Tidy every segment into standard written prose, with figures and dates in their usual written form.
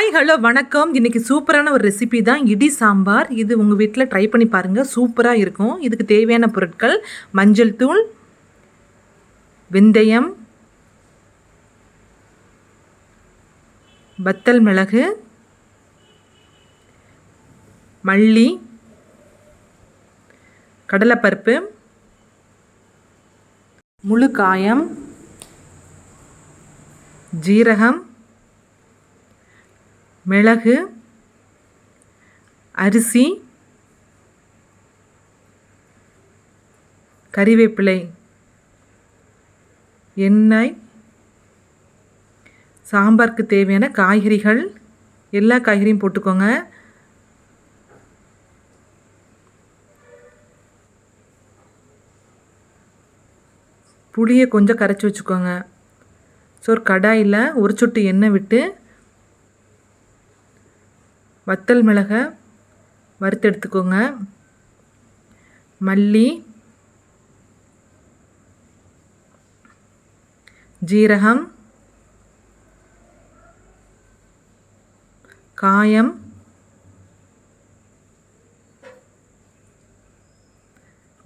Hi hello வணக்கம். இன்றைக்கி சூப்பரான ஒரு ரெசிபி தான் இடி சாம்பார். இது உங்கள் வீட்டில் ட்ரை பண்ணி பாருங்கள், சூப்பராக இருக்கும். இதுக்கு தேவையான பொருட்கள்: மஞ்சள் தூள், வெந்தயம், வத்தல் மிளகு, மல்லி, கடலைப்பருப்பு, முழு காயம், ஜீரகம், மிளகு, அரிசி, கறிவேப்பிலை, எண்ணெய், சாம்பாருக்கு தேவையான காய்கறிகள், எல்லா காய்கறியும் போட்டுக்கோங்க. புளியை கொஞ்சம் கரைச்சி வச்சுக்கோங்க. ஒரு கடாயில் ஒரு சொட்டு எண்ணெய் விட்டு வத்தல் மிளகை வறுத்து எடுத்துக்கோங்க. மல்லி, ஜீரகம், காயம்,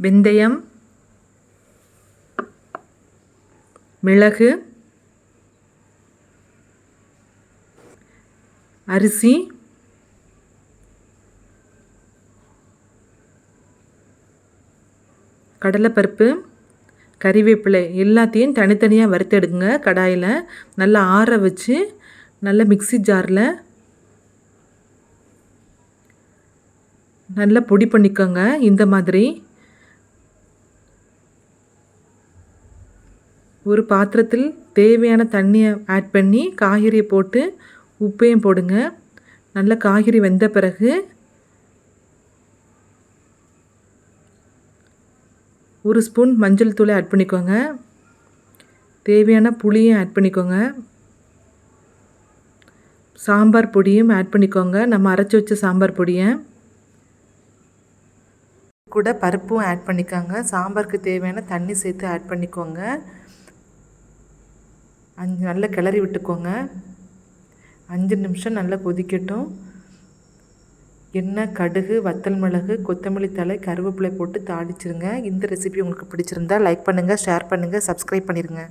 வெந்தயம், மிளகு, அரிசி, கடலைப்பருப்பு, கறிவேப்பிலை எல்லாத்தையும் தனித்தனியாக வறுத்தெடுங்க. கடாயில் நல்லா ஆற வச்சு நல்லா மிக்ஸி ஜாரில் நல்லா பொடி பண்ணிக்கோங்க. இந்த மாதிரி ஒரு பாத்திரத்தில் தேவையான தண்ணியை ஆட் பண்ணி காய்கறியை போட்டு உப்பையும் போடுங்க. நல்லா காய்கறி வெந்த பிறகு ஒரு ஸ்பூன் மஞ்சள் தூளை ஆட் பண்ணிக்கோங்க. தேவையான புளியும் ஆட் பண்ணிக்கோங்க. சாம்பார் பொடியும் ஆட் பண்ணிக்கோங்க. நம்ம அரைச்சி வச்ச சாம்பார் பொடியை கூட பருப்பும் ஆட் பண்ணிக்கோங்க. சாம்பாருக்கு தேவையான தண்ணி சேர்த்து ஆட் பண்ணிக்கோங்க. நல்லா கிளறி விட்டுக்கோங்க. 5 நிமிஷம் நல்லா கொதிக்கட்டும். எண்ணெய், கடுகு, வத்தல் மிளகு, கொத்தமல்லி தழை, கருவேப்பிலை போட்டு தாளிச்சிருங்க. இந்த ரெசிபி உங்களுக்கு பிடிச்சிருந்தா லைக் பண்ணுங்கள், ஷேர் பண்ணுங்கள், சப்ஸ்கிரைப் பண்ணிடுங்க.